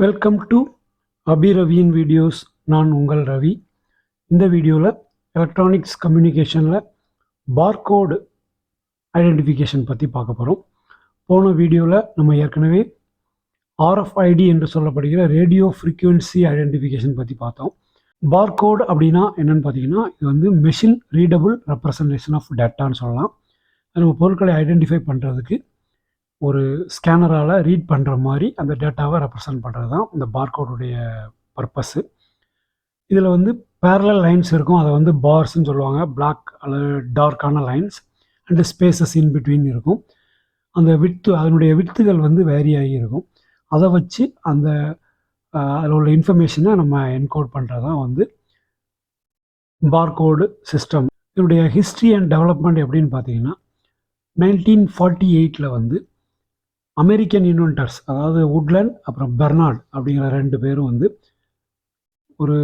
Welcome to Abhi ரவியின் videos. நான் உங்கள் ரவி. இந்த வீடியோவில் எலக்ட்ரானிக்ஸ் கம்யூனிகேஷனில் பார்கோடு ஐடென்டிஃபிகேஷன் பற்றி பார்க்க போகிறோம். போன வீடியோவில் நம்ம ஏற்கனவே ஆர்எஃப்ஐடி என்று சொல்லப்படுகிற ரேடியோ ஃப்ரீக்வன்சி ஐடென்டிஃபிகேஷன் பற்றி பார்த்தோம். பார்கோடு அப்படின்னா என்னென்னு பார்த்தீங்கன்னா, இது வந்து மெஷின் ரீடபுள் ரெப்ரசன்டேஷன் ஆஃப் டேட்டான்னு சொல்லலாம். நம்ம பொருட்களை ஐடென்டிஃபை பண்ணுறதுக்கு ஒரு ஸ்கேனரால் ரீட் பண்ணுற மாதிரி அந்த டேட்டாவை ரெப்ரசன்ட் பண்ணுறது தான் இந்த பார்கோடுடைய பர்பஸ்ஸு. இதில் வந்து பேரலல் லைன்ஸ் இருக்கும், அதை வந்து பார்ஸ்ன்னு சொல்லுவாங்க. பிளாக் அல்லது டார்க்கான lines and spaces in between இருக்கும். அந்த அதனுடைய வித்துகள் வந்து வேரி ஆகி இருக்கும். அதை வச்சு அந்த அதில் உள்ள இன்ஃபர்மேஷனை நம்ம என்கோட் பண்ணுறது தான் வந்து பார்கோடு சிஸ்டம். இதனுடைய ஹிஸ்ட்ரி அண்ட் டெவலப்மெண்ட் எப்படின்னு பார்த்தீங்கன்னா, 1948 வந்து அமெரிக்கன் இன்வென்டர்ஸ், அதாவது வுட்லண்ட் அப்புறம் பெர்னார்ட் அப்படிங்கிற 2 பேரும் வந்து ஒரு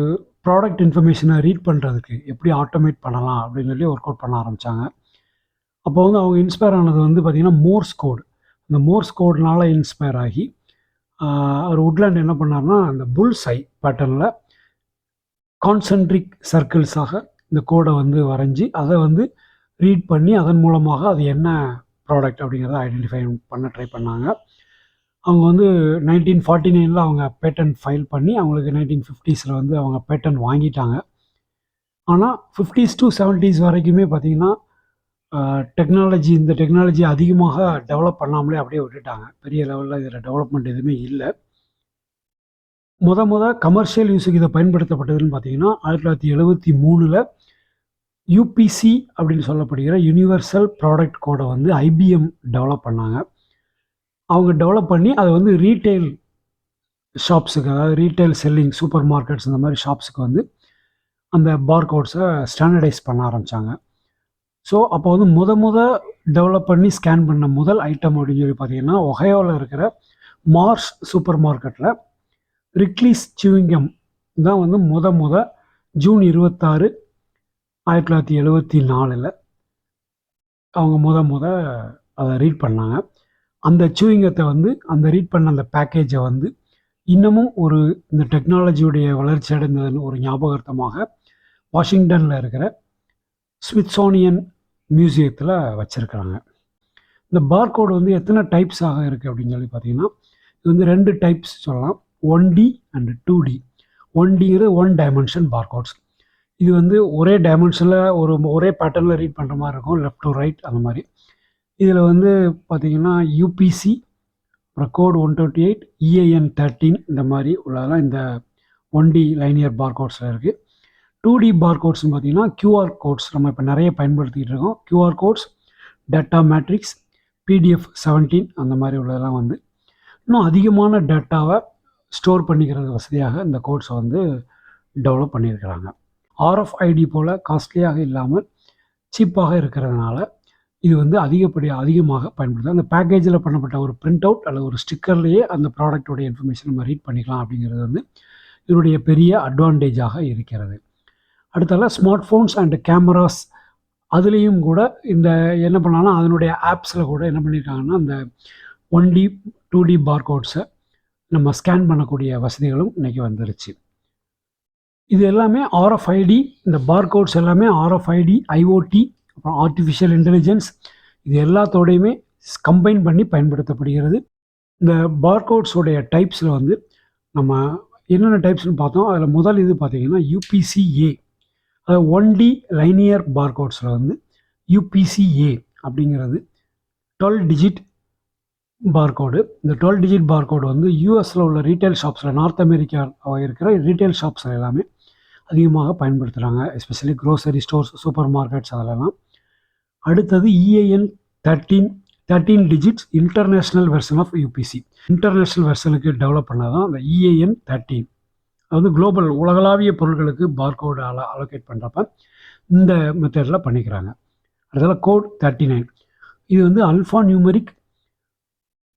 ப்ராடக்ட் இன்ஃபர்மேஷனை ரீட் பண்ணுறதுக்கு எப்படி ஆட்டோமேட் பண்ணலாம் அப்படின்னு சொல்லி ஒர்க் அவுட் பண்ண ஆரம்பித்தாங்க. அப்போ வந்து அவங்க இன்ஸ்பயர் ஆனது வந்து பார்த்திங்கன்னா மோர்ஸ் கோடு. அந்த மோர்ஸ் கோடுனால இன்ஸ்பயர் ஆகி அவர் வுட்லண்ட் என்ன பண்ணார்னா, அந்த புல்ஸை பேட்டர்னில் கான்சென்ட்ரிக் சர்க்கிள்ஸாக இந்த கோடை வந்து வரைஞ்சி அதை வந்து ரீட் பண்ணி அதன் மூலமாக அது என்ன ப்ராடக்ட் அப்படிங்கிறத ஐடென்டிஃபை பண்ண ட்ரை பண்ணாங்க. அவங்க வந்து 1949 அவங்க பேட்டன்ட் ஃபைல் பண்ணி அவங்களுக்கு 1950s வந்து அவங்க பேட்டன்ட் வாங்கிட்டாங்க. ஆனால் 50s to 70s வரைக்குமே பார்த்திங்கன்னா இந்த டெக்னாலஜி அதிகமாக டெவலப் பண்ணாமலே அப்படியே விட்டுட்டாங்க. பெரிய லெவலில் இதில் டெவலப்மெண்ட் எதுவுமே இல்லை. கமர்ஷியல் யூஸுக்கு இதை பயன்படுத்தப்பட்டதுன்னு பார்த்தீங்கன்னா 1973 யூபிசி அப்படின்னு சொல்லப்படுகிற யூனிவர்சல் ப்ராடக்ட் கோடை வந்து ஐபிஎம் டெவலப் பண்ணாங்க. அவங்க டெவலப் பண்ணி அதை வந்து ரீட்டைல் ஷாப்ஸுக்கு, அதாவது ரீட்டைல் செல்லிங் சூப்பர் மார்க்கெட்ஸ் இந்த மாதிரி ஷாப்ஸுக்கு வந்து அந்த பார்கோட்ஸை ஸ்டாண்டர்டைஸ் பண்ண ஆரம்பித்தாங்க. ஸோ அப்போ வந்து டெவலப் பண்ணி ஸ்கேன் பண்ண முதல் ஐட்டம் அப்படின்னு சொல்லி பார்த்தீங்கன்னா, ஒஹையோவில் இருக்கிற மார்ஸ் சூப்பர் மார்க்கெட்டில் ரிக்லீஸ் சிவிங்கம் தான் வந்து ஜூன் 26, 1974 அவங்க அதை ரீட் பண்ணாங்க. அந்த சூயிங்கத்தை வந்து அந்த ரீட் பண்ண அந்த பேக்கேஜை வந்து இன்னமும் இந்த டெக்னாலஜியுடைய வளர்ச்சி அடைந்ததுன்னு ஒரு ஞாபகார்த்தமாக வாஷிங்டனில் இருக்கிற ஸ்மித்சோனியன் மியூசியத்தில் வச்சுருக்கிறாங்க. இந்த பார்கோடு வந்து எத்தனை டைப்ஸாக இருக்குது அப்படின்னு சொல்லி பார்த்தீங்கன்னா, இது வந்து 2 டைப்ஸ் சொல்லலாம். 1D and 2D. 1Dங்கிறது 1 dimension barcodes. இது வந்து ஒரே டைமென்ஷனில் ஒரே பேட்டர்னில் ரீட் பண்ணுற மாதிரி இருக்கும், லெஃப்ட் டு ரைட் அந்த மாதிரி. இதில் வந்து பார்த்திங்கன்னா யூபிசி, அப்புறம் கோட் 128, EAN 13 இந்த மாதிரி உள்ளதெல்லாம் இந்த 1D லைனியர் பார்கோட்ஸில் இருக்குது. 2D பார்கோட்ஸ்னு பார்த்திங்கன்னா QR கோட்ஸ் நம்ம இப்போ நிறைய பயன்படுத்திக்கிட்டு இருக்கோம். QR codes, data matrix, PDF 17 அந்த மாதிரி உள்ளதெல்லாம் வந்து இன்னும் அதிகமான டேட்டாவை ஸ்டோர் பண்ணிக்கிறது வசதியாக இந்த கோட்ஸை வந்து டெவலப் பண்ணியிருக்கிறாங்க. ஆர்எஃப்ஐடி போல் காஸ்ட்லியாக இல்லாமல் சீப்பாக இருக்கிறதுனால இது வந்து அதிகமாக பயன்படுது. அந்த பேக்கேஜில் பண்ணப்பட்ட ஒரு பிரிண்ட் அவுட் அல்லது ஒரு ஸ்டிக்கர்லேயே அந்த ப்ராடக்டோடைய இன்ஃபர்மேஷன் நம்ம ரீட் பண்ணிக்கலாம் அப்படிங்கிறது வந்து இதனுடைய பெரிய அட்வான்டேஜாக இருக்கிறது. அடுத்தால ஸ்மார்ட் ஃபோன்ஸ் அண்ட் கேமராஸ், அதுலேயும் கூட இந்த என்ன பண்ணாலும் அதனுடைய ஆப்ஸில் கூட என்ன பண்ணியிருக்காங்கன்னா, அந்த 1D 2D பார்கோட்ஸை நம்ம ஸ்கேன் பண்ணக்கூடிய வசதிகளும் இன்றைக்கி வந்துருச்சு. இது எல்லாமே ஆர்எஃப்ஐடி, இந்த பார்கோட்ஸ் எல்லாமே ஆர்எஃப்ஐடி, ஐஓடி, அப்புறம் ஆர்டிஃபிஷியல் இன்டெலிஜென்ஸ், இது எல்லாத்தோடையுமே கம்பைன் பண்ணி பயன்படுத்தப்படுகிறது. இந்த பார்கோட்ஸோடைய டைப்ஸில் வந்து நம்ம என்னென்ன டைப்ஸ்னு பார்த்தோம். அதில் முதல் இது பார்த்திங்கன்னா UPCA, அதாவது 1D லைனியர் பார்கோட்ஸில் வந்து UPCA அப்படிங்கிறது 12 டிஜிட் பார்கோடு. இந்த 12 டிஜிட் பார்கோடு வந்து யூஎஸில் உள்ள ரீட்டைல் ஷாப்ஸில், நார்த் அமெரிக்காவில் இருக்கிற ரீட்டைல் ஷாப்ஸில் எல்லாமே அதிகமாக பயன்படுத்துகிறாங்க, especially grocery stores, supermarkets அதெல்லாம். அடுத்தது EAN 13 digits international version of UPC. International வெர்ஷனுக்கு டெவலப் பண்ணால் தான் அந்த EAN 13. அது வந்து குளோபல், உலகளாவிய பொருட்களுக்கு பார்கோடு அலோகேட் பண்ணுறப்ப இந்த மெத்தடில் பண்ணிக்கிறாங்க. அடுத்தது கோட் 39. இது வந்து அல்ஃபா நியூமெரிக்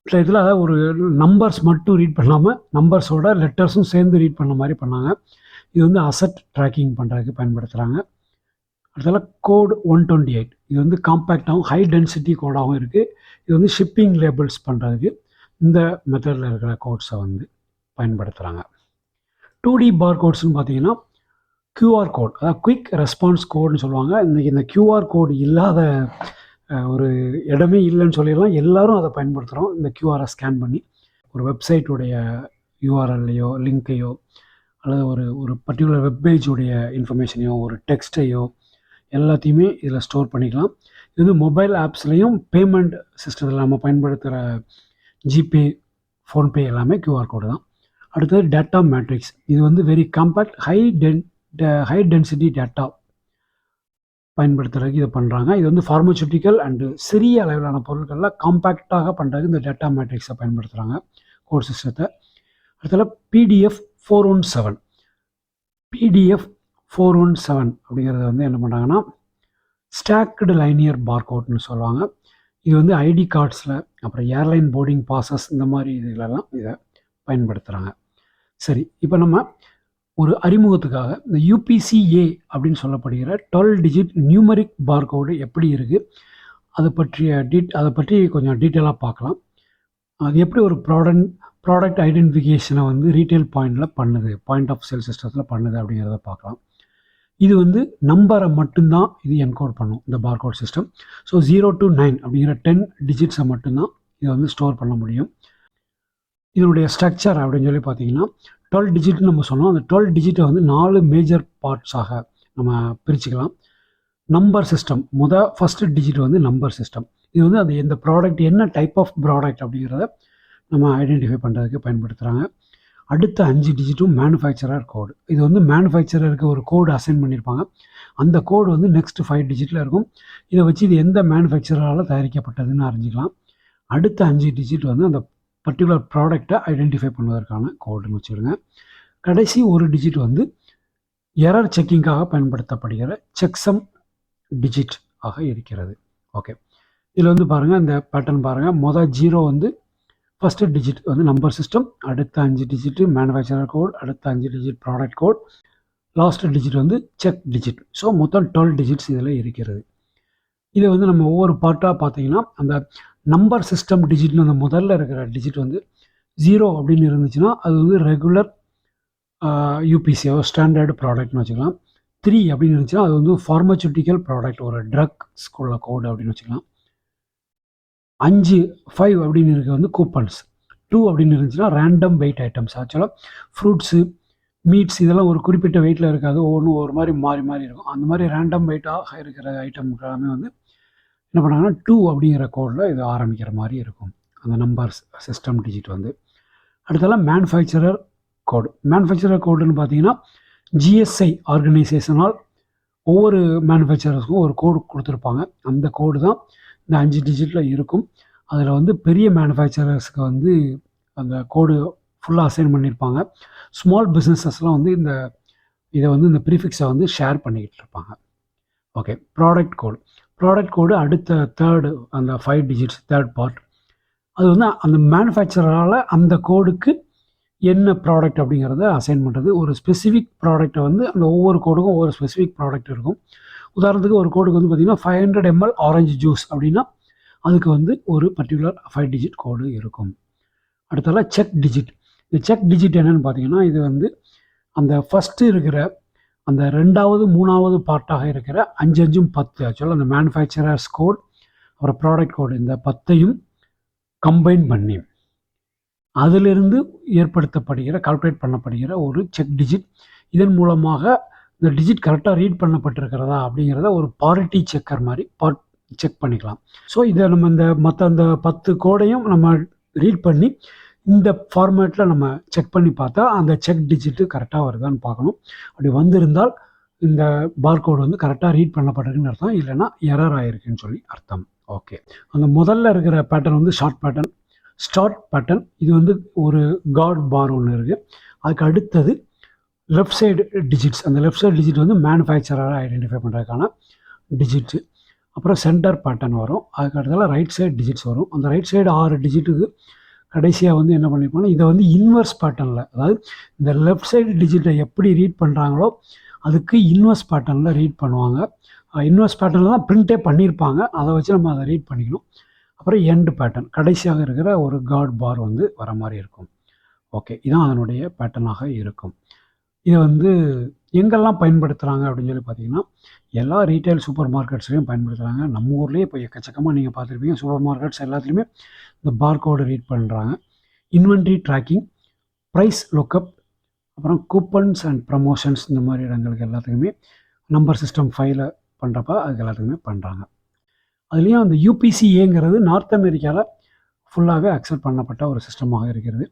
இதில் அதாவது ஒரு நம்பர்ஸ் மட்டும் ரீட் பண்ணாமல் நம்பர்ஸோட லெட்டர்ஸும் சேர்ந்து ரீட் பண்ண மாதிரி பண்ணாங்க. இது வந்து அசட் ட்ராக்கிங் பண்ணுறதுக்கு பயன்படுத்துகிறாங்க. அடுத்தால கோட் 128. இது வந்து காம்பேக்டாகவும் ஹை டென்சிட்டி கோடாகவும் இருக்குது. இது வந்து ஷிப்பிங் லேபிள்ஸ் பண்ணுறதுக்கு இந்த மெத்தடில் இருக்கிற கோட்ஸை வந்து பயன்படுத்துகிறாங்க. 2D பார்கோட்ஸ்னு பார்த்தீங்கன்னா QR கோட், அதாவது குயிக் ரெஸ்பான்ஸ் கோடுன்னு சொல்லுவாங்க. இன்றைக்கி இந்த QR கோடு இல்லாத ஒரு இடமே இல்லைன்னு சொல்லிடலாம். எல்லோரும் அதை பயன்படுத்துகிறோம். இந்த QRஐ ஸ்கேன் பண்ணி ஒரு வெப்சைட்டுடைய URLலையோ லிங்க்கையோ அல்லது ஒரு ஒரு பர்டிகுலர் வெப்பேஜுடைய இன்ஃபர்மேஷனையோ ஒரு டெக்ஸ்ட்டையோ எல்லாத்தையுமே இதில் ஸ்டோர் பண்ணிக்கலாம். இது வந்து மொபைல் ஆப்ஸ்லேயும் பேமெண்ட் சிஸ்டத்தில் நம்ம பயன்படுத்துகிற ஜிபே, ஃபோன்பே எல்லாமே QR கோடு தான். அடுத்தது டேட்டா மேட்ரிக்ஸ். இது வந்து very compact high density data பயன்படுத்துறதுக்கு இதை பண்ணுறாங்க. இது வந்து ஃபார்மசூட்டிக்கல் அண்டு சிறிய அளவிலான பொருட்களில் காம்பேக்டாக பண்ணுறதுக்கு இந்த டேட்டா மேட்ரிக்ஸை பயன்படுத்துகிறாங்க கோட் சிஸ்டத்தை. அடுத்தது PDF 417. PDF 417 அப்படிங்கிறது வந்து என்ன பண்ணுறாங்கன்னா ஸ்டாக்டு லைனியர் பார்கோட்னு சொல்லுவாங்க. இது வந்து ஐடி கார்ட்ஸில், அப்புறம் ஏர்லைன் போர்டிங் பாசஸ், இந்த மாதிரி இதுலலாம் இதை பயன்படுத்துகிறாங்க. சரி, இப்போ நம்ம ஒரு அறிமுகத்துக்காக இந்த UPCA அப்படின்னு சொல்லப்படுகிற 12 டிஜிட் நியூமரிக் பார்கோடு எப்படி இருக்குது அதை பற்றி கொஞ்சம் டீட்டெயிலாக பார்க்கலாம். அது எப்படி ஒரு ப்ராடக்ட் ஐடென்டிஃபிகேஷனை வந்து ரீட்டைல் பாயிண்ட் ஆஃப் சேல் சிஸ்டத்தில் பண்ணுது அப்படிங்கிறத பார்க்கலாம். இது வந்து நம்பரை மட்டும்தான் இது என்கோட் பண்ணும் இந்த பார்கோட் சிஸ்டம். ஸோ 0 to 9 அப்படிங்கிற 10 டிஜிட்ஸை மட்டும்தான் இதை வந்து ஸ்டோர் பண்ண முடியும். இதனுடைய ஸ்ட்ரக்சர் அப்படின்னு சொல்லி பார்த்தீங்கன்னா 12 டிஜிட்னு நம்ம சொன்னோம். அந்த 12 டிஜிட்டை வந்து 4 மேஜர் பார்ட்ஸாக நம்ம பிரிச்சுக்கலாம். நம்பர் சிஸ்டம், ஃபஸ்ட்டு டிஜிட் வந்து நம்பர் சிஸ்டம். இது வந்து அது எந்த ப்ராடக்ட், என்ன டைப் ஆஃப் ப்ராடக்ட் அப்படிங்கிறத நம்ம ஐடென்டிஃபை பண்ணுறதுக்கு பயன்படுத்துகிறாங்க. அடுத்த 5 டிஜிட்டும் மேனுஃபேக்சரர் கோடு. இது வந்து மேனுஃபேக்சரருக்கு ஒரு கோடு அசைன் பண்ணியிருப்பாங்க. அந்த கோடு வந்து நெக்ஸ்ட் 5 டிஜிட்டில் இருக்கும். இதை வச்சு இது எந்த மேனுஃபேக்சரால் தயாரிக்கப்பட்டதுன்னு அறிஞ்சிக்கலாம். அடுத்த 5 டிஜிட் வந்து அந்த பர்டிகுலர் ப்ராடக்டை ஐடென்டிஃபை பண்ணுவதற்கான கோடுன்னு வச்சுருங்க. கடைசி ஒரு டிஜிட் வந்து எரர் செக்கிங்காக பயன்படுத்தப்படுகிற செக்ஸம் டிஜிட் ஆக இருக்கிறது. ஓகே, இதில் வந்து பாருங்கள், இந்த பேட்டர்ன் பாருங்கள். 0 வந்து ஃபஸ்ட்டு டிஜிட் வந்து நம்பர் சிஸ்டம், அடுத்த 5 டிஜிட்டு மேனுஃபேக்சரர் கோட், அடுத்த 5 digit product code, last digit வந்து செக் டிஜிட். ஸோ மொத்தம் 12 டிஜிட்ஸ் இதில் இருக்கிறது. இதை வந்து நம்ம ஒவ்வொரு பார்ட்டாக பார்த்தீங்கன்னா, அந்த நம்பர் சிஸ்டம் டிஜிட்னு அந்த முதல்ல இருக்கிற டிஜிட் வந்து 0 அப்படின்னு இருந்துச்சுன்னா அது வந்து ரெகுலர் UPCO ஸ்டாண்டர்டு ப்ராடக்ட்னு வச்சுக்கலாம். 3 அப்படின்னு இருந்துச்சுன்னா அது வந்து ஃபார்மசூட்டிக்கல் ப்ராடக்ட், ஒரு ட்ரக்ஸ்குள்ள கோடு அப்படின்னு வச்சுக்கலாம். 5 அப்படின்னு இருக்க வந்து கூப்பன்ஸ். 2 அப்படின்னு இருந்துச்சுன்னா ரேண்டம் வெயிட் ஐட்டம்ஸ். ஆக்சுவலாக ஃப்ரூட்ஸு, மீட்ஸ் இதெல்லாம் ஒரு குறிப்பிட்ட வெயிட்டில் இருக்காது, ஒவ்வொன்றும் ஒரு மாதிரி மாறி இருக்கும். அந்த மாதிரி ரேண்டம் வெயிட்டாக இருக்கிற ஐட்டம் எல்லாமே வந்து என்ன பண்ணாங்கன்னா 2 அப்படிங்கிற கோடில் இது ஆரம்பிக்கிற மாதிரி இருக்கும் அந்த நம்பர் சிஸ்டம் டிஜிட் வந்து. அடுத்தலாம் மேனுஃபேக்சரர் கோடு. மேனுஃபேக்சரர் கோடுன்னு பார்த்தீங்கன்னா GSI ஆர்கனைசேஷனால் ஒவ்வொரு மேனுஃபேக்சரர்ஸுக்கும் ஒரு கோடு கொடுத்துருப்பாங்க. அந்த கோடு தான் இந்த 5 டிஜிட்டில் இருக்கும். அதில் வந்து பெரிய மேனுஃபேக்சரர்ஸுக்கு வந்து அந்த கோடு ஃபுல்லாக அசைன் பண்ணியிருப்பாங்க. ஸ்மால் பிஸ்னஸஸ்லாம் வந்து இதை வந்து இந்த ப்ரீஃபிக்ஸை வந்து ஷேர் பண்ணிக்கிட்டு இருப்பாங்க. ஓகே, ப்ராடக்ட் கோடு அடுத்த தேர்டு, அந்த 5 டிஜிட்ஸ் தேர்ட் பார்ட். அது வந்து அந்த மேனுஃபேக்சரால் அந்த கோடுக்கு என்ன ப்ராடக்ட் அப்படிங்கிறத அசைன் பண்ணுறது. ஒரு ஸ்பெசிஃபிக் ப்ராடக்டை வந்து அந்த ஒவ்வொரு கோடுக்கும் ஒவ்வொரு ஸ்பெசிஃபிக் ப்ராடக்ட் இருக்கும். உதாரணத்துக்கு ஒரு கோடுக்கு வந்து பார்த்திங்கன்னா 500 ml ஆரஞ்சு ஜூஸ் அப்படின்னா அதுக்கு வந்து ஒரு பர்டிகுலர் 5 டிஜிட் கோடு இருக்கும். அடுத்தால செக் டிஜிட். இந்த செக் டிஜிட் என்னென்னு பார்த்தீங்கன்னா, இது வந்து அந்த ஃபஸ்ட்டு இருக்கிற அந்த 2வது 3வது பார்ட்டாக இருக்கிற 5 5 10 ஆக்சுவலாக அந்த மேனுஃபேக்சரர்ஸ் கோட் அப்புறம் ப்ராடக்ட் கோடு இந்த 10ஐயும் கம்பைன் பண்ணி அதிலிருந்து கால்குலேட் பண்ணப்படுகிற ஒரு செக் டிஜிட். இதன் மூலமாக இந்த டிஜிட் கரெக்டாக ரீட் பண்ணப்பட்டிருக்கிறதா அப்படிங்கிறத ஒரு பாரிட்டி செக்கர் மாதிரி செக் பண்ணிக்கலாம். ஸோ இதை நம்ம அந்த 10 கோடையும் நம்ம ரீட் பண்ணி இந்த ஃபார்மேட்டில் நம்ம செக் பண்ணி பார்த்தா அந்த செக் டிஜிட்டு கரெக்டாக வருதான்னு பார்க்கணும். அப்படி வந்திருந்தால் இந்த பார்கோடு வந்து கரெக்டாக ரீட் பண்ணப்பட்டிருக்குன்னு அர்த்தம், இல்லைன்னா எரர் ஆகிருக்குன்னு சொல்லி அர்த்தம். ஓகே, அந்த முதல்ல இருக்கிற பேட்டர்ன் வந்து ஸ்டார்ட் பேட்டர்ன். இது வந்து ஒரு காட் பார் ஒன்று இருக்குது. அதுக்கு அடுத்தது லெஃப்ட் சைடு டிஜிட்ஸ். அந்த லெஃப்ட் சைடு டிஜிட் வந்து மேனுஃபேக்சரரை ஐடென்டிஃபை பண்ணுறதுக்கான டிஜிட்ஸு. அப்புறம் சென்டர் பேட்டர்ன் வரும். அதுக்கு அடுத்தால ரைட் சைடு டிஜிட்ஸ் வரும். அந்த ரைட் சைடு 6 டிஜிட்டுக்கு கடைசியாக வந்து என்ன பண்ணியிருப்பாங்கன்னா, இதை வந்து இன்வெர்ஸ் பேட்டர்னில், அதாவது இந்த லெஃப்ட் சைடு டிஜிட்டை எப்படி ரீட் பண்ணுறாங்களோ அதுக்கு இன்வெர்ஸ் பேட்டர்னில் ரீட் பண்ணுவாங்க. இன்வெர்ஸ் பேட்டர்னில் தான் பிரிண்டே பண்ணியிருப்பாங்க. அதை வச்சு நம்ம அதை ரீட் பண்ணிக்கணும். அப்புறம் எண்டு பேட்டர்ன், கடைசியாக இருக்கிற ஒரு காட் பார் வந்து வர மாதிரி இருக்கும். ஓகே, இதான் அதனுடைய பேட்டர்னாக இருக்கும். இதை வந்து எங்கெல்லாம் பயன்படுத்துகிறாங்க அப்படின்னு சொல்லி பார்த்தீங்கன்னா, எல்லா ரீட்டைல் சூப்பர் மார்க்கெட்ஸ்லையும் பயன்படுத்துகிறாங்க. நம்ம ஊர்லேயே இப்போ எக்கச்சக்கமாக நீங்கள் பார்த்துருப்பீங்க. சூப்பர் மார்க்கெட்ஸ் எல்லாத்துலேயுமே இந்த பார்கோடு ரீட் பண்ணுறாங்க. இன்வென்ட்ரி ட்ராக்கிங், ப்ரைஸ் லுக்கப், அப்புறம் கூப்பன்ஸ் அண்ட் ப்ரமோஷன்ஸ், இந்த மாதிரி இடங்களுக்கு எல்லாத்துக்குமே நம்பர் சிஸ்டம் ஃபைலை பண்ணுறப்ப அதுக்கு எல்லாத்துக்குமே பண்ணுறாங்க. அதுலேயும் அந்த யூபிசிஏங்கிறது நார்த் அமெரிக்காவில் ஃபுல்லாகவே அக்செப்ட் பண்ணப்பட்ட ஒரு சிஸ்டமாக இருக்கிறது.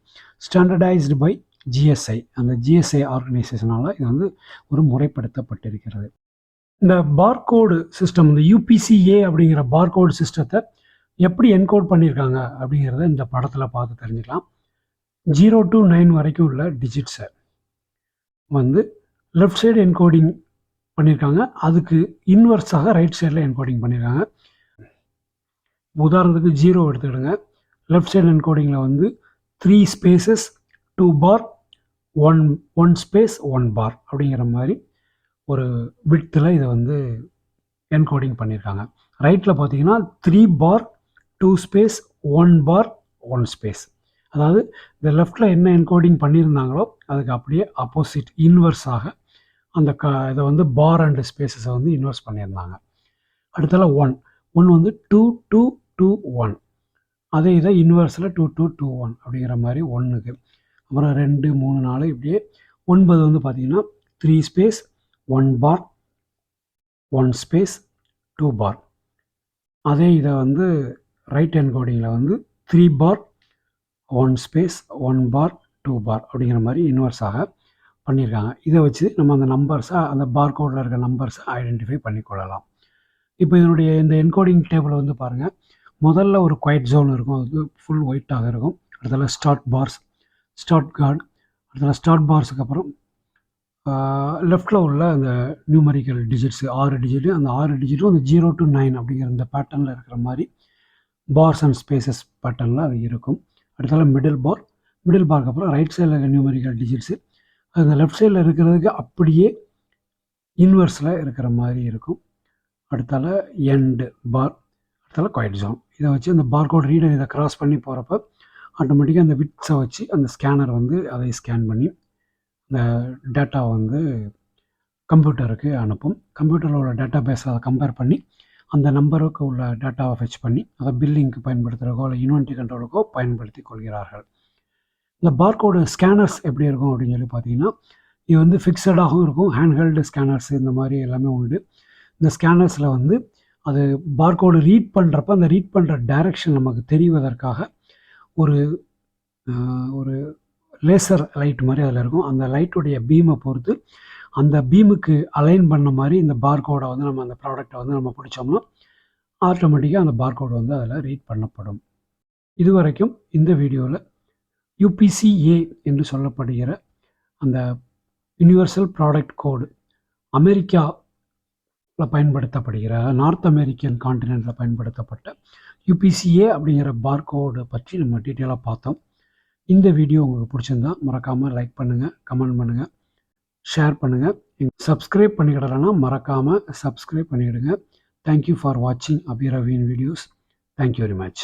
ஸ்டாண்டர்டைஸ்டு பை ஜிஎஸ்ஐ, அந்த ஜிஎஸ்ஐ ஆர்கனைசேஷனால் இது வந்து ஒரு முறைப்படுத்தப்பட்டிருக்கிறது. இந்த பார்கோடு சிஸ்டம், இந்த யூபிசிஏ அப்படிங்கிற பார்கோடு சிஸ்டத்தை எப்படி என்கோட் பண்ணியிருக்காங்க அப்படிங்கிறத இந்த படத்தில் பார்த்து தெரிஞ்சுக்கலாம். 0 to 9 வரைக்கும் உள்ள டிஜிட்ஸை வந்து லெஃப்ட் சைடு என்கோடிங் பண்ணியிருக்காங்க. அதுக்கு இன்வர்ஸாக ரைட் சைடில் என்கோடிங் பண்ணியிருக்காங்க. உதாரணத்துக்கு 0 எடுத்துக்கிடுங்க. லெஃப்ட் சைடு என்கோடிங்கில் வந்து 3 ஸ்பேசஸ் 2 பார் 1 ஸ்பேஸ் 1 பார் அப்படிங்கிற மாதிரி ஒரு விட்த்தில் இதை வந்து என்கோடிங் பண்ணியிருக்காங்க. ரைட்டில் பார்த்தீங்கன்னா 3 பார் 2 ஸ்பேஸ் 1 பார் 1 ஸ்பேஸ். அதாவது இந்த லெஃப்டில் என்ன என்கோடிங் பண்ணியிருந்தாங்களோ அதுக்கு அப்படியே ஆப்போசிட் இன்வர்ஸாக அந்த இதை வந்து பார் அண்ட் ஸ்பேஸஸை வந்து இன்வர்ஸ் பண்ணியிருந்தாங்க. அடுத்தால 1 வந்து 2 2 2 1, அதே இதை இன்வர்ஸில் 2 2 2 1 அப்படிங்கிற மாதிரி 1க்கு. அப்புறம் 2 3 4 இப்படியே 9 வந்து பார்த்தீங்கன்னா 3 ஸ்பேஸ் 1 பார் 1 ஸ்பேஸ் 2 பார். அதே இதை வந்து ரைட் என்கோடிங்கில் வந்து 3 பார் 1 ஸ்பேஸ் 1 பார் 2 பார் அப்படிங்கிற மாதிரி இன்வர்ஸாக பண்ணியிருக்காங்க. இதை வச்சு நம்ம அந்த நம்பர்ஸை, அந்த பார் கோடில் இருக்க நம்பர்ஸை ஐடென்டிஃபை பண்ணிக்கொள்ளலாம். இப்போ இதனுடைய இந்த என்கோடிங் டேபிள் வந்து பாருங்கள். முதல்ல ஒரு குவைட் ஜோன் இருக்கும், அது ஃபுல் ஒயிட்டாக இருக்கும். அடுத்தால ஸ்டார்ட் பார்ஸ், ஸ்டார்ட் கார்டு, அடுத்தால ஸ்டார்ட் பார்ஸுக்கு அப்புறம் லெஃப்டில் உள்ள அந்த நியூமரிக்கல் டிஜிட்ஸு 6 டிஜிட்டு, அந்த 6 டிஜிட்டும் அந்த 0 to 9 அப்படிங்கிற இந்த பேட்டர்னில் இருக்கிற மாதிரி பார்ஸ் அண்ட் ஸ்பேசஸ் பேட்டர்னில் அது இருக்கும். அடுத்தால மிடில் பாருக்கு அப்புறம் ரைட் சைடில் இருக்க நியூமரிக்கல் டிஜிட்ஸு அந்த லெஃப்ட் சைடில் இருக்கிறதுக்கு அப்படியே இன்வர்ஸில் இருக்கிற மாதிரி இருக்கும். அடுத்தால எண்டு பார், அடுத்தால குவைட் ஜோன். இதை வச்சு அந்த பார்கோட் ரீடர் இதை கிராஸ் பண்ணி போகிறப்ப ஆட்டோமேட்டிக்காக அந்த விட்ஸை வச்சு அந்த ஸ்கேனர் வந்து அதை ஸ்கேன் பண்ணி இந்த டேட்டாவை வந்து கம்ப்யூட்டருக்கு அனுப்பும். கம்ப்யூட்டரில் உள்ள டேட்டா பேஸை அதை கம்பேர் பண்ணி அந்த நம்பருக்கு உள்ள டேட்டாவை ஃபெச் பண்ணி அதை பில்லிங்க்கு பயன்படுத்துகிறக்கோ இல்லை இன்வென்ட்ரி கண்ட்ரோலுக்கோ பயன்படுத்தி கொள்கிறார்கள். இந்த பார்கோடு ஸ்கேனர்ஸ் எப்படி இருக்கும் அப்படின்னு சொல்லி பார்த்தீங்கன்னா, இது வந்து ஃபிக்ஸடாகவும் இருக்கும். ஹேண்ட்ஹெல்டு ஸ்கேனர்ஸ் இந்த மாதிரி எல்லாமே உண்டு. இந்த ஸ்கேனர்ஸில் வந்து அது பார்கோடு ரீட் பண்ணுறப்ப அந்த ரீட் பண்ணுற டைரெக்ஷன் நமக்கு தெரிவதற்காக ஒரு ஒரு லேசர் லைட் மாதிரி அதில் இருக்கும். அந்த லைட்டுடைய பீமை பொறுத்து அந்த பீமுக்கு அலைன் பண்ண மாதிரி இந்த பார்கோடை வந்து நம்ம அந்த ப்ராடக்டை வந்து நம்ம பிடிச்சோம்னா ஆட்டோமேட்டிக்காக அந்த பார்கோடு வந்து அதில் ரீட் பண்ணப்படும். இதுவரைக்கும் இந்த வீடியோவில் யூபிசிஏ என்று சொல்லப்படுகிற அந்த யூனிவர்சல் ப்ராடக்ட் கோடு அமெரிக்காவில் பயன்படுத்தப்படுகிற, நார்த் அமெரிக்கன் கான்டினென்ட்டில் பயன்படுத்தப்பட்ட யூபிசிஏ அப்படிங்கிற பார்கோடு பற்றி நம்ம டீட்டெயிலாக பார்த்தோம். இந்த வீடியோ உங்களுக்கு பிடிச்சிருந்தா மறக்காமல் லைக் பண்ணுங்கள், கமெண்ட் பண்ணுங்கள், ஷேர் பண்ணுங்கள். சப்ஸ்கிரைப் பண்ணிக்கிடலைன்னா மறக்காமல் சப்ஸ்கிரைப் பண்ணிவிடுங்க. தேங்க்யூ ஃபார் வாட்சிங் அபிரவின் வீடியோஸ். Thank you very much.